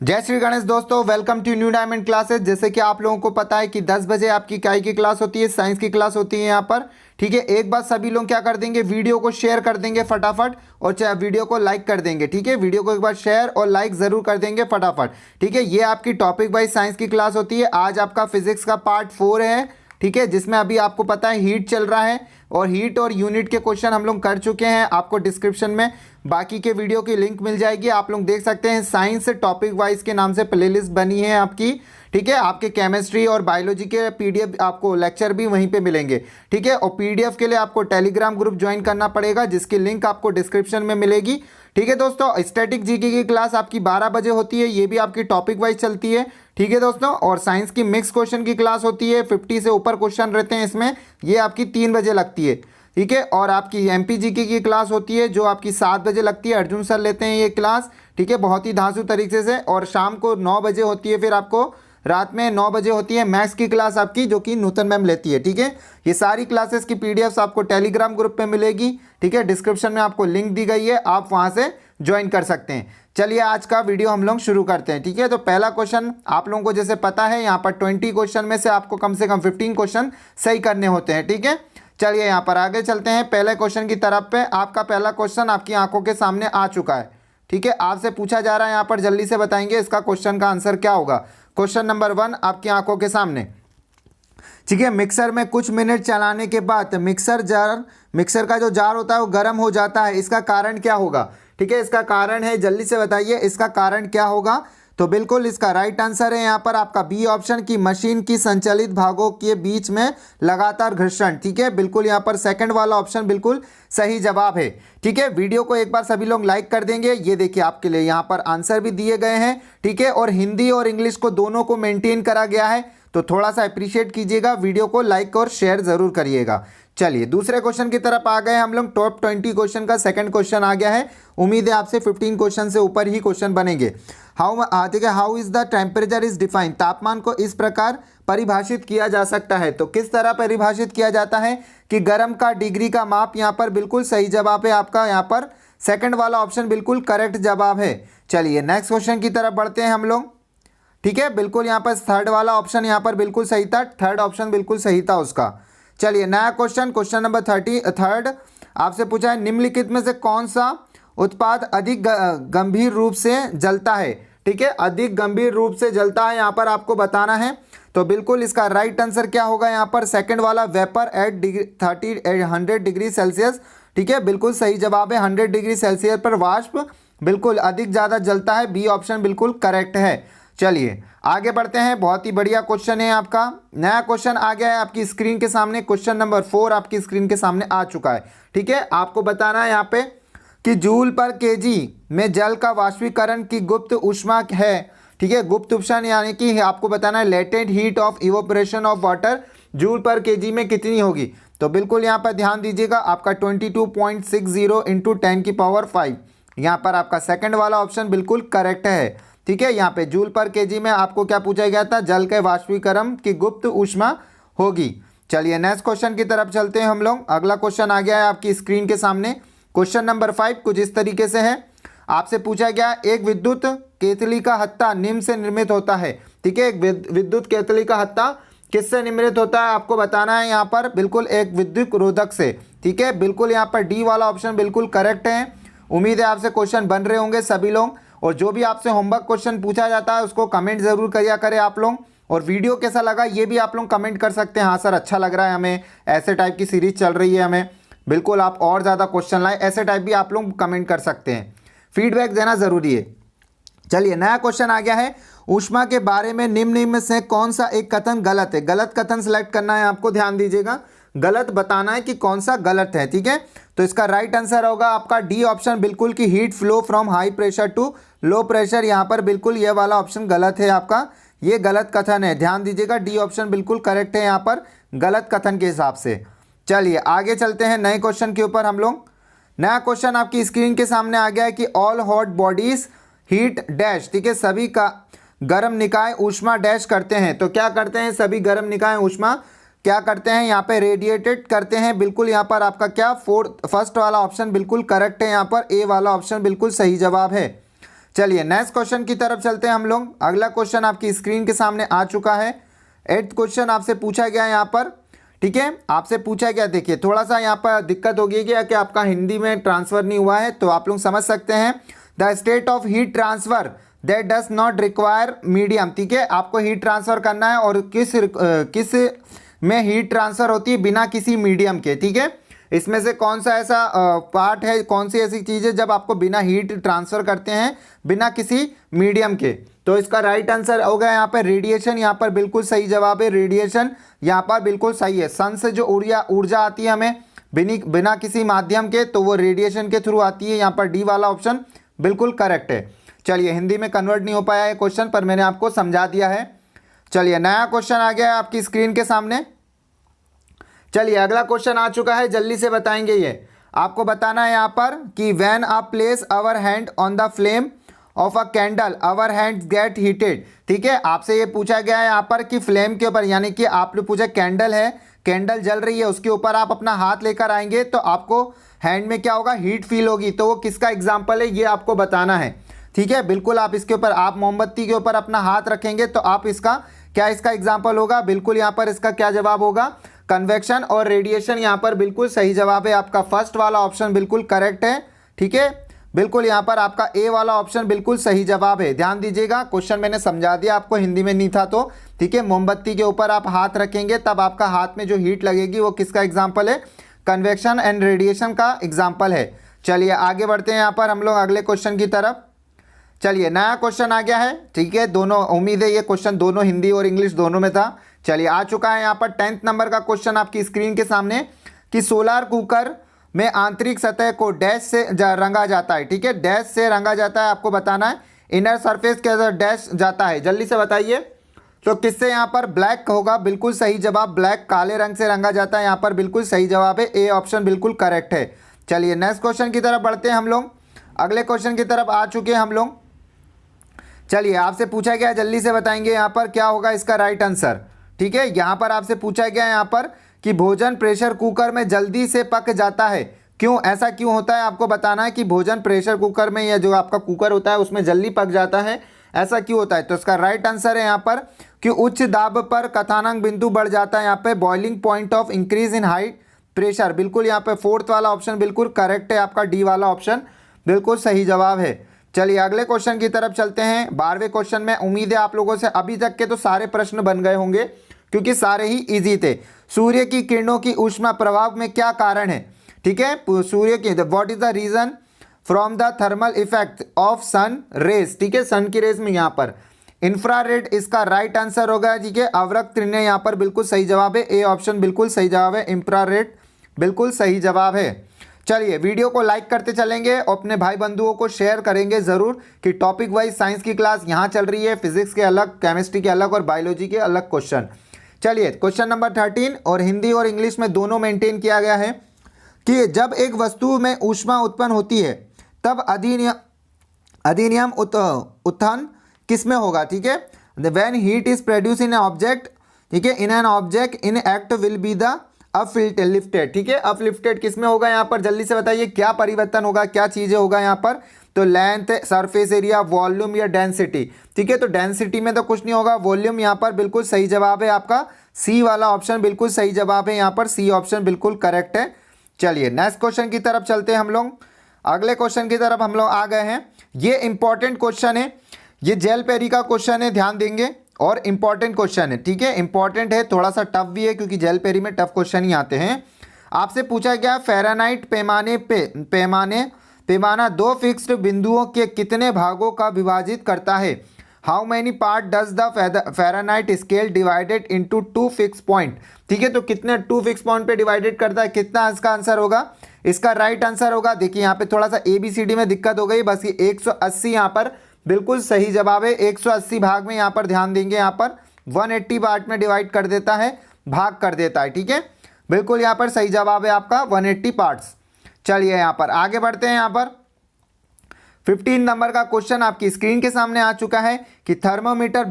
जय श्री गणेश दोस्तों, welcome to new diamond classes. जैसे कि आप लोगों को पता है कि 10 बजे आपकी काय की क्लास होती है, साइंस की क्लास होती है यहाँ पर। ठीक है, एक बार सभी लोग क्या कर देंगे, वीडियो को शेयर कर देंगे फटाफट और वीडियो को लाइक कर देंगे। ठीक है, वीडियो को एक बार शेयर और लाइक जरूर कर देंगे फटाफट। ठीक है, ये आपकी टॉपिक वाइज साइंस की क्लास होती है। आज आपका फिजिक्स का पार्ट 4 है। ठीक है, जिसमें अभी आपको पता है हीट चल रहा है और हीट और यूनिट के क्वेश्चन हम लोग कर चुके हैं। आपको डिस्क्रिप्शन में बाकी के वीडियो की लिंक मिल जाएगी, आप लोग देख सकते हैं। साइंस टॉपिक वाइज के नाम से प्लेलिस्ट बनी है आपकी। ठीक है, आपके केमिस्ट्री और बायोलॉजी के पीडीएफ आपको लेक्चर भी वहीं पे मिलेंगे। ठीक है, और पीडीएफ के लिए आपको टेलीग्राम ग्रुप ज्वाइन करना पड़ेगा, जिसकी लिंक आपको डिस्क्रिप्शन में मिलेगी। ठीक है दोस्तों, स्टैटिक जीके की क्लास आपकी 12 बजे होती है, ये भी आपकी टॉपिक वाइज चलती है। ठीक है दोस्तों, और साइंस की मिक्स क्वेश्चन की क्लास होती है, 50 से ऊपर क्वेश्चन रहते हैं इसमें, ये आपकी 3 बजे लगती है। ठीक है, और आपकी एमपीजीके की क्लास होती है जो आपकी 7 बजे लगती है, अर्जुन सर लेते हैं ये क्लास। ठीक है, बहुत ही धांसू तरीके से। और शाम को 9 बजे होती है, फिर आपको रात में 9 बजे होती है मैथ्स की क्लास आपकी, जो कि नूतन मैम लेती है। ठीक है, ये सारी क्लासेस की पीडीएफ्स आपको टेलीग्राम ग्रुप पे मिलेगी। ठीक है, डिस्क्रिप्शन में आपको लिंक दी गई है, आप वहां से ज्वाइन कर सकते हैं। चलिए आज का वीडियो हम लोग शुरू करते हैं। ठीक है, तो पहला क्वेश्चन आप लोगों को जैसे पता है, यहाँ पर 20 क्वेश्चन में से आपको कम से कम 15 क्वेश्चन सही करने होते हैं। ठीक है, चलिए यहाँ पर आगे चलते हैं पहले क्वेश्चन की तरफ पे। आपका पहला क्वेश्चन आपकी आंखों के सामने आ चुका है। ठीक है, आपसे पूछा जा रहा है यहाँ पर, जल्दी से बताएंगे इसका क्वेश्चन का आंसर क्या होगा। क्वेश्चन नंबर 1 आपकी आंखों के सामने। ठीक है, मिक्सर में कुछ मिनट चलाने के बाद मिक्सर का जो जार होता है वो गर्म हो जाता है, इसका कारण क्या होगा। ठीक है, इसका कारण है, जल्दी से बताइए इसका कारण क्या होगा। तो बिल्कुल इसका राइट आंसर है यहाँ पर आपका बी ऑप्शन की मशीन की संचालित भागों के बीच में लगातार घर्षण। ठीक है, बिल्कुल यहाँ पर सेकंड वाला ऑप्शन बिल्कुल सही जवाब है। ठीक है, वीडियो को एक बार सभी लोग लाइक कर देंगे। ये देखिए आपके लिए यहाँ पर आंसर भी दिए गए हैं। ठीक है, और हिंदी और इंग्लिश को दोनों को मेंटेन करा गया है, तो थोड़ा सा अप्रिशिएट कीजिएगा, वीडियो को लाइक और शेयर जरूर करिएगा। चलिए दूसरे क्वेश्चन की तरफ आ गए हम लोग। टॉप 20 क्वेश्चन का सेकंड क्वेश्चन आ गया है। उम्मीद है आपसे 15 क्वेश्चन से ऊपर ही क्वेश्चन बनेंगे। ठीक है, how is the temperature is define. तापमान को इस प्रकार परिभाषित किया जा सकता है। तो किस तरह परिभाषित किया जाता है कि गर्म का डिग्री का माप, यहाँ पर बिल्कुल सही जवाब है आपका, यहाँ पर सेकंड वाला ऑप्शन बिल्कुल करेक्ट जवाब है। चलिए नेक्स्ट क्वेश्चन की तरफ बढ़ते हैं हम लोग। ठीक है, बिल्कुल यहाँ पर थर्ड वाला ऑप्शन यहाँ पर बिल्कुल सही था, थर्ड ऑप्शन बिल्कुल सही था उसका। चलिए नया क्वेश्चन, क्वेश्चन नंबर 33 आपसे पूछा है, निम्नलिखित में से कौन सा उत्पाद अधिक गंभीर रूप से जलता है। ठीक है, अधिक गंभीर रूप से जलता है यहाँ पर आपको बताना है। तो बिल्कुल इसका राइट आंसर क्या होगा यहाँ पर, सेकंड वाला वेपर एट 100 डिग्री सेल्सियस। ठीक है, बिल्कुल सही जवाब है, 100 डिग्री सेल्सियस पर वाष्प बिल्कुल अधिक ज़्यादा जलता है, बी ऑप्शन बिल्कुल करेक्ट है। चलिए आगे बढ़ते हैं, बहुत ही बढ़िया क्वेश्चन है आपका। नया क्वेश्चन आ गया है आपकी स्क्रीन के सामने, क्वेश्चन नंबर 4 आपकी स्क्रीन के सामने आ चुका है। ठीक है, आपको बताना है यहाँ पे कि जूल पर केजी में जल का वाष्पीकरण की गुप्त ऊष्मा है। ठीक है, गुप्त ऊष्मा यानी कि आपको बताना है latent heat of evaporation of water joule पर केजी में कितनी होगी। तो बिल्कुल यहाँ पर ध्यान दीजिएगा, आपका 22.60 इंटू 10⁵ यहाँ पर आपका सेकंड वाला ऑप्शन बिल्कुल करेक्ट है। ठीक है, यहाँ पे जूल पर केजी में आपको क्या पूछा गया था, जल के वाष्पीकरण की गुप्त ऊष्मा होगी। चलिए नेक्स्ट क्वेश्चन की तरफ चलते हैं हम लोग। अगला क्वेश्चन आ गया है आपकी स्क्रीन के सामने, क्वेश्चन नंबर 5 कुछ इस तरीके से है। आपसे पूछा गया एक विद्युत केतली का हत्था निम्न से निर्मित होता है। ठीक है, एक विद्युत केतली का हत्था किससे निर्मित होता है आपको बताना है यहाँ पर, बिल्कुल एक विद्युत रोधक से। ठीक है, बिल्कुल यहाँ पर डी वाला ऑप्शन बिल्कुल करेक्ट है। उम्मीद है आपसे क्वेश्चन बन रहे होंगे सभी लोग, और जो भी आपसे होमवर्क क्वेश्चन पूछा जाता है उसको कमेंट जरूर किया करें आप लोग। और वीडियो कैसा लगा ये भी आप लोग कमेंट कर सकते हैं। हाँ सर अच्छा लग रहा है हमें, ऐसे टाइप की सीरीज चल रही है हमें, बिल्कुल आप और ज़्यादा क्वेश्चन लाएं, ऐसे टाइप भी आप लोग कमेंट कर सकते हैं, फीडबैक देना ज़रूरी है। चलिए नया क्वेश्चन आ गया है, ऊष्मा के बारे में निम्न में से कौन सा एक कथन गलत है। गलत कथन सेलेक्ट करना है आपको, ध्यान दीजिएगा, गलत बताना है कि कौन सा गलत है। ठीक है, तो इसका राइट आंसर होगा आपका डी ऑप्शन बिल्कुल की heat flow from high pressure to low pressure. यहाँ पर बिल्कुल ये वाला ऑप्शन गलत है आपका, ये गलत कथन है, ध्यान दीजिएगा, डी ऑप्शन बिल्कुल करेक्ट है यहाँ पर गलत कथन के हिसाब से। चलिए आगे चलते हैं नए क्वेश्चन के ऊपर हम लोग। नया क्वेश्चन आपकी स्क्रीन के सामने आ गया है कि all hot bodies heat dash. ठीक है, सभी का गर्म निकाय ऊष्मा डैश करते हैं। तो क्या करते हैं, सभी गर्म निकाय ऊष्मा क्या करते हैं, यहाँ पे रेडिएटेड करते हैं। बिल्कुल यहाँ पर आपका क्या फर्स्ट वाला ऑप्शन बिल्कुल करेक्ट है, यहाँ पर ए वाला ऑप्शन बिल्कुल सही जवाब है। चलिए नेक्स्ट क्वेश्चन की तरफ चलते हैं हम लोग। अगला क्वेश्चन आपकी स्क्रीन के सामने आ चुका है। 8th क्वेश्चन आपसे पूछा गया है यहाँ पर, ठीक है, आपसे पूछा गया, देखिए थोड़ा सा यहाँ पर दिक्कत होगी कि आपका हिंदी में ट्रांसफर नहीं हुआ है, तो आप लोग समझ सकते हैं। The state of heat transfer that does not require medium, ठीक है, आपको हीट ट्रांसफर करना है और किस में हीट ट्रांसफर होती है बिना किसी मीडियम के, ठीक है। इसमें से कौन सा ऐसा पार्ट है, कौन सी ऐसी चीज़ है जब आपको बिना हीट ट्रांसफर करते हैं बिना किसी मीडियम के। तो इसका राइट आंसर हो गया यहाँ पर रेडिएशन, यहाँ पर बिल्कुल सही जवाब है रेडिएशन, यहाँ पर बिल्कुल सही है। सन से जो ऊर्जा आती है हमें बिना किसी माध्यम के, तो वो रेडिएशन के थ्रू आती है। यहाँ पर डी वाला ऑप्शन बिल्कुल करेक्ट है। चलिए हिंदी में कन्वर्ट नहीं हो पाया है क्वेश्चन, पर मैंने आपको समझा दिया है। चलिए नया क्वेश्चन आ गया है आपकी स्क्रीन के सामने। चलिए अगला क्वेश्चन आ चुका है, जल्दी से बताएंगे। ये आपको बताना है यहाँ पर कि when a place our hand on the flame of a candle our hands get heated, ठीक है। आपसे ये पूछा गया है यहाँ पर कि फ्लेम के ऊपर, यानी कि आपने पूछा कैंडल है, कैंडल जल रही है, उसके ऊपर आप अपना हाथ लेकर आएंगे तो आपको हैंड में क्या होगा, हीट फील होगी। तो वो किसका एग्जाम्पल है ये आपको बताना है, ठीक है। बिल्कुल आप इसके ऊपर, आप मोमबत्ती के ऊपर अपना हाथ रखेंगे तो आप इसका क्या, इसका एग्जाम्पल होगा, बिल्कुल यहाँ पर इसका क्या जवाब होगा, कन्वेक्शन और रेडिएशन। यहाँ पर बिल्कुल सही जवाब है आपका फर्स्ट वाला ऑप्शन बिल्कुल करेक्ट है, ठीक है। बिल्कुल यहाँ पर आपका ए वाला ऑप्शन बिल्कुल सही जवाब है। ध्यान दीजिएगा, क्वेश्चन मैंने समझा दिया आपको, हिंदी में नहीं था तो, ठीक है। मोमबत्ती के ऊपर आप हाथ रखेंगे तब आपका हाथ में जो हीट लगेगी वो किसका एग्जाम्पल है, कन्वेक्शन एंड रेडिएशन का एग्जाम्पल है। चलिए आगे बढ़ते हैं यहाँ पर हम लोग अगले क्वेश्चन की तरफ। चलिए नया क्वेश्चन आ गया है, ठीक है। दोनों, उम्मीद है ये क्वेश्चन दोनों हिंदी और इंग्लिश दोनों में था। चलिए आ चुका है यहाँ पर 10th नंबर का क्वेश्चन आपकी स्क्रीन के सामने कि सोलर कुकर में आंतरिक सतह को डैश से रंगा जाता है, ठीक है, डैश से रंगा जाता है। आपको बताना है इनर सरफेस के अंदर डैश जाता है, जल्दी से बताइए। तो किससे, यहाँ पर ब्लैक होगा, बिल्कुल सही जवाब, ब्लैक काले रंग से रंगा जाता है, यहाँ पर बिल्कुल सही जवाब है, ए ऑप्शन बिल्कुल करेक्ट है। चलिए नेक्स्ट क्वेश्चन की तरफ बढ़ते हैं हम लोग। अगले क्वेश्चन की तरफ आ चुके हैं हम लोग। चलिए आपसे पूछा गया, जल्दी से बताएंगे यहाँ पर क्या होगा इसका राइट आंसर, ठीक है। यहाँ पर आपसे पूछा गया यहाँ पर कि भोजन प्रेशर कुकर में जल्दी से पक जाता है, क्यों, ऐसा क्यों होता है, आपको बताना है कि भोजन प्रेशर कुकर में, या जो आपका कुकर होता है उसमें जल्दी पक जाता है, ऐसा क्यों होता है। तो इसका राइट आंसर है यहाँ पर कि उच्च दाब पर कथानक बिंदु बढ़ जाता है, यहाँ पे boiling point of increase in high pressure, बिल्कुल यहाँ पे फोर्थ वाला ऑप्शन बिल्कुल करेक्ट है, आपका डी वाला ऑप्शन बिल्कुल सही जवाब है। चलिए अगले क्वेश्चन की तरफ चलते हैं। 12वें क्वेश्चन में उम्मीद है आप लोगों से अभी तक के तो सारे प्रश्न बन गए होंगे क्योंकि सारे ही इजी थे। सूर्य की किरणों की ऊष्मा प्रभाव में क्या कारण है, ठीक है, सूर्य की, what is the reason from the thermal effect of sun rays, ठीक है, सन की रेज में यहाँ पर इंफ्रारेड इसका राइट आंसर होगा, ठीक है। अवरक्त किरणें यहाँ पर बिल्कुल सही जवाब है, ए ऑप्शन बिल्कुल सही जवाब है, इंफ्रारेड बिल्कुल सही जवाब है। चलिए वीडियो को लाइक करते चलेंगे और अपने भाई बंधुओं को शेयर करेंगे ज़रूर कि टॉपिक वाइज साइंस की क्लास यहाँ चल रही है, फिजिक्स के अलग, केमिस्ट्री के अलग और बायोलॉजी के अलग क्वेश्चन। चलिए क्वेश्चन नंबर 13 और हिंदी और इंग्लिश में दोनों मेंटेन किया गया है कि जब एक वस्तु में ऊष्मा उत्पन्न होती है तब अधिनियम उत्थान किस में होगा, ठीक है। When heat is produce in object, ठीक है, in an object in act will be the uplifted, ठीक है, अपलिफ्टेड किस में होगा, यहाँ पर जल्दी से बताइए क्या परिवर्तन होगा, क्या चीज़ें होगा यहाँ पर। तो लेंथ, सरफेस एरिया, वॉल्यूम या डेंसिटी, ठीक है। तो डेंसिटी में तो कुछ नहीं होगा, वॉल्यूम यहाँ पर बिल्कुल सही जवाब है, आपका सी वाला ऑप्शन बिल्कुल सही जवाब है, यहाँ पर सी ऑप्शन बिल्कुल करेक्ट है। चलिए नेक्स्ट क्वेश्चन की तरफ चलते हैं हम लोग। अगले क्वेश्चन की तरफ हम लोग आ गए हैं। ये इंपॉर्टेंट क्वेश्चन है, ये जेल पेरी का क्वेश्चन है, ध्यान देंगे, और इंपॉर्टेंट क्वेश्चन है, ठीक है, इंपॉर्टेंट है, थोड़ा सा टफ भी है क्योंकि जेल पेरी में टफ क्वेश्चन ही आते हैं। आपसे पूछा गया फ़ारेनहाइट पैमाना दो फिक्स्ड बिंदुओं के कितने भागों का विभाजित करता है। How many part does the Fahrenheit scale divided into two fix point, ठीक है। तो कितने टू फिक्स पॉइंट पे डिवाइडेड करता है, कितना इसका आंसर होगा, इसका राइट आंसर होगा, देखिए यहाँ पे थोड़ा सा ABCD में दिक्कत हो गई, बस ये 180 यहाँ पर बिल्कुल सही जवाब है। 180 भाग में यहाँ पर ध्यान देंगे, यहाँ पर 180 पार्ट में डिवाइड कर देता है, भाग कर देता है, ठीक है, बिल्कुल यहाँ पर सही जवाब है आपका 180 पार्ट्स। चलिए यहाँ पर आगे बढ़ते हैं। यहाँ पर 15 नंबर का क्वेश्चन आपकी स्क्रीन के सामने आ चुका है कि थर्मोमीटर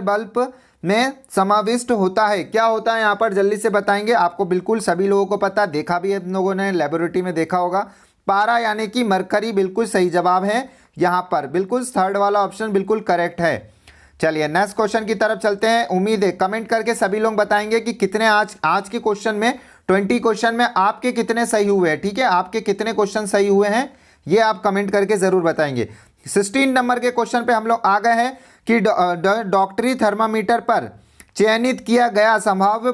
बल्ब में समाविष्ट होता है, क्या होता है यहाँ पर जल्दी से बताएंगे। आपको बिल्कुल सभी लोगों को पता, देखा भी है लोगों ने, लेबोरेटरी में देखा होगा। पारा यानी कि मरकरी बिल्कुल सही जवाब है। यहाँ पर बिल्कुल थर्ड वाला ऑप्शन बिल्कुल करेक्ट है। चलिए नेक्स्ट क्वेश्चन की तरफ चलते हैं। उम्मीद है कमेंट करके सभी लोग बताएंगे कि कितने आज के क्वेश्चन में 20 क्वेश्चन में आपके कितने सही हुए हैं। ठीक है, आपके कितने क्वेश्चन सही हुए हैं ये आप कमेंट करके ज़रूर बताएंगे। 16 नंबर के क्वेश्चन पे हम लोग आ गए हैं कि डॉक्टरी थर्मामीटर पर चयनित किया गया संभाव्य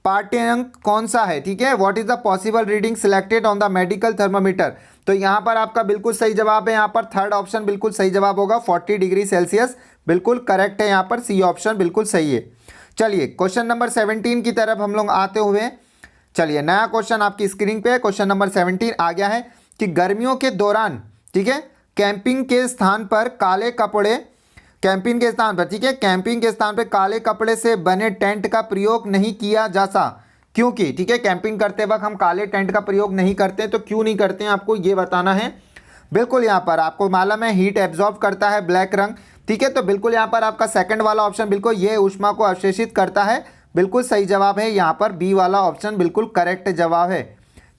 पाठ्यांक कौन सा है। ठीक है, what is the possible reading selected on the medical thermometer. तो यहाँ पर आपका बिल्कुल सही जवाब है, यहाँ पर थर्ड ऑप्शन बिल्कुल सही जवाब होगा, 40 डिग्री सेल्सियस बिल्कुल करेक्ट है, यहाँ पर सी ऑप्शन बिल्कुल सही है। चलिए क्वेश्चन नंबर 17 की तरफ हम लोग आते हुए, चलिए नया क्वेश्चन आपकी स्क्रीन पे है। क्वेश्चन नंबर 17 आ गया है कि गर्मियों के दौरान, ठीक है, कैंपिंग के स्थान पर काले कपड़े, कैंपिंग के स्थान पर, ठीक है, कैंपिंग के स्थान पर काले कपड़े से बने टेंट का प्रयोग नहीं किया जाता क्योंकि, ठीक है, कैंपिंग करते वक्त हम काले टेंट का प्रयोग नहीं करते, तो क्यों नहीं करते हैं आपको ये बताना है। बिल्कुल यहाँ पर आपको मालूम है हीट एब्जॉर्ब करता है ब्लैक रंग, ठीक है, तो बिल्कुल यहाँ पर आपका सेकंड वाला ऑप्शन बिल्कुल ये ऊष्मा को अवशोषित करता है, बिल्कुल सही जवाब है, यहाँ पर बी वाला ऑप्शन बिल्कुल करेक्ट जवाब है।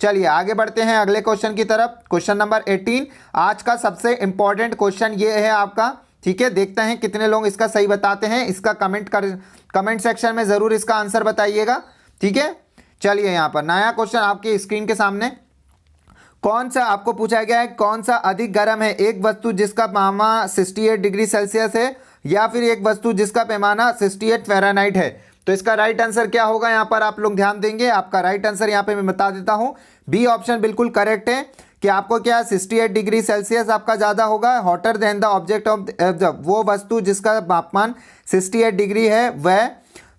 चलिए आगे बढ़ते हैं अगले क्वेश्चन की तरफ। क्वेश्चन नंबर 18 आज का सबसे इंपॉर्टेंट क्वेश्चन ये है आपका, ठीक है, देखते हैं कितने लोग इसका सही बताते हैं। इसका कमेंट सेक्शन में ज़रूर इसका आंसर बताइएगा। ठीक है, चलिए यहाँ पर नया क्वेश्चन आपके स्क्रीन के सामने, कौन सा आपको पूछा गया है, कौन सा अधिक गर्म है, एक वस्तु जिसका पैमाना 68 डिग्री सेल्सियस है या फिर एक वस्तु जिसका पैमाना 68 फ़ारेनहाइट है। तो इसका राइट आंसर क्या होगा, यहाँ पर आप लोग ध्यान देंगे। आपका राइट आंसर यहाँ पे मैं बता देता हूँ, बी ऑप्शन बिल्कुल करेक्ट है कि आपको क्या 68 डिग्री सेल्सियस आपका ज़्यादा होगा, hotter then the object of, वो वस्तु जिसका तापमान 68 डिग्री है वह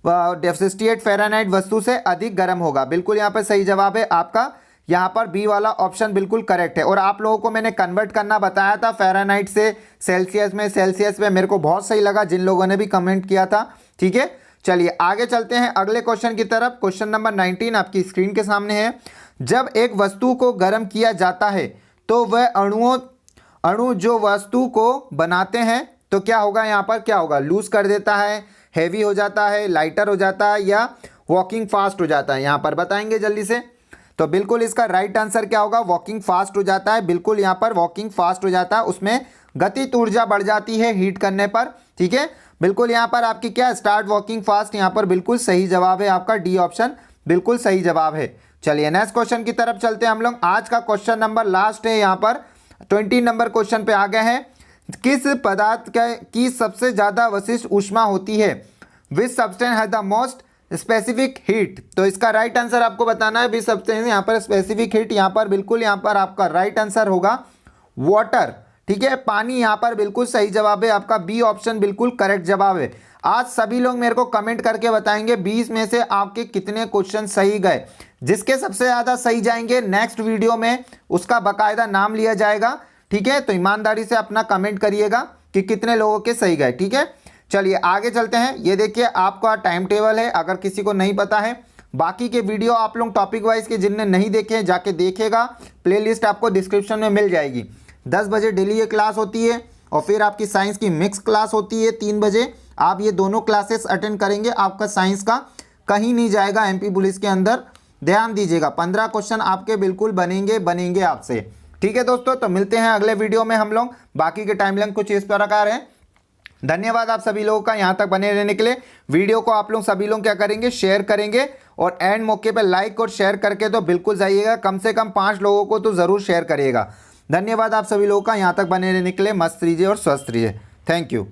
68 फ़ारेनहाइट वस्तु से अधिक गर्म होगा। बिल्कुल यहाँ पर सही जवाब है आपका, यहाँ पर बी वाला ऑप्शन बिल्कुल करेक्ट है। और आप लोगों को मैंने कन्वर्ट करना बताया था फ़ारेनहाइट से सेल्सियस में, मेरे को बहुत सही लगा जिन लोगों ने भी कमेंट किया था। ठीक है, चलिए आगे चलते हैं अगले क्वेश्चन की तरफ। क्वेश्चन नंबर 19 आपकी स्क्रीन के सामने है। जब एक वस्तु को गर्म किया जाता है तो वह अणु जो वस्तु को बनाते हैं तो क्या होगा, यहाँ पर क्या होगा, लूज कर देता है, हैवी हो जाता है, लाइटर हो जाता है या वॉकिंग फास्ट हो जाता है, यहाँ पर बताएंगे जल्दी से। तो बिल्कुल इसका राइट आंसर क्या होगा, वॉकिंग फास्ट हो जाता है, बिल्कुल यहाँ पर वॉकिंग फास्ट हो जाता है, उसमें गतिज ऊर्जा बढ़ जाती है हीट करने पर। ठीक है, बिल्कुल यहाँ पर आपकी क्या, स्टार्ट वॉकिंग फास्ट, यहाँ पर बिल्कुल सही जवाब है आपका, डी ऑप्शन बिल्कुल सही जवाब है। चलिए नेक्स्ट क्वेश्चन की तरफ चलते हैं हम लोग। आज का क्वेश्चन नंबर लास्ट है, यहाँ पर 20 नंबर क्वेश्चन पे आ गए हैं। किस पदार्थ की सबसे ज़्यादा विशिष्ट ऊष्मा होती है, which substance has the most specific heat. तो इसका राइट आंसर आपको बताना है, विच सब्सटेंस यहाँ पर स्पेसिफिक हीट, यहाँ पर बिल्कुल यहाँ पर आपका राइट आंसर होगा वाटर। ठीक है, पानी यहाँ पर बिल्कुल सही जवाब है आपका, बी ऑप्शन बिल्कुल करेक्ट जवाब है। आज सभी लोग मेरे को कमेंट करके बताएंगे 20 में से आपके कितने क्वेश्चन सही गए। जिसके सबसे ज़्यादा सही जाएंगे नेक्स्ट वीडियो में उसका बाकायदा नाम लिया जाएगा। ठीक है, तो ईमानदारी से अपना कमेंट करिएगा कि कितने लोगों के सही गए। ठीक है, चलिए आगे चलते हैं। ये देखिए आपका टाइम टेबल है, अगर किसी को नहीं पता है, बाकी के वीडियो आप लोग टॉपिक वाइज के जिनने नहीं देखे हैं जाके देखेगा, प्लेलिस्ट आपको डिस्क्रिप्शन में मिल जाएगी। 10 बजे डेली ये क्लास होती है और फिर आपकी साइंस की मिक्स क्लास होती है 3 बजे। आप ये दोनों क्लासेस अटेंड करेंगे, आपका साइंस का कहीं नहीं जाएगा एमपी पुलिस के अंदर। ध्यान दीजिएगा, 15 क्वेश्चन आपके बिल्कुल बनेंगे आपसे। ठीक है दोस्तों, तो मिलते हैं अगले वीडियो में हम लोग। बाकी के टाइमलाइन कुछ इस प्रकार है। धन्यवाद आप सभी लोगों का यहाँ तक बने रहने के लिए। वीडियो को आप लोग सभी लोग क्या करेंगे, शेयर करेंगे और एंड मौके पे लाइक और शेयर करके तो बिल्कुल जाइएगा, कम से कम 5 लोगों को तो ज़रूर शेयर करिएगा। धन्यवाद आप सभी लोगों का यहाँ तक बने रहने के लिए। मस्त रहिए और स्वस्थ रहिए। Thank you.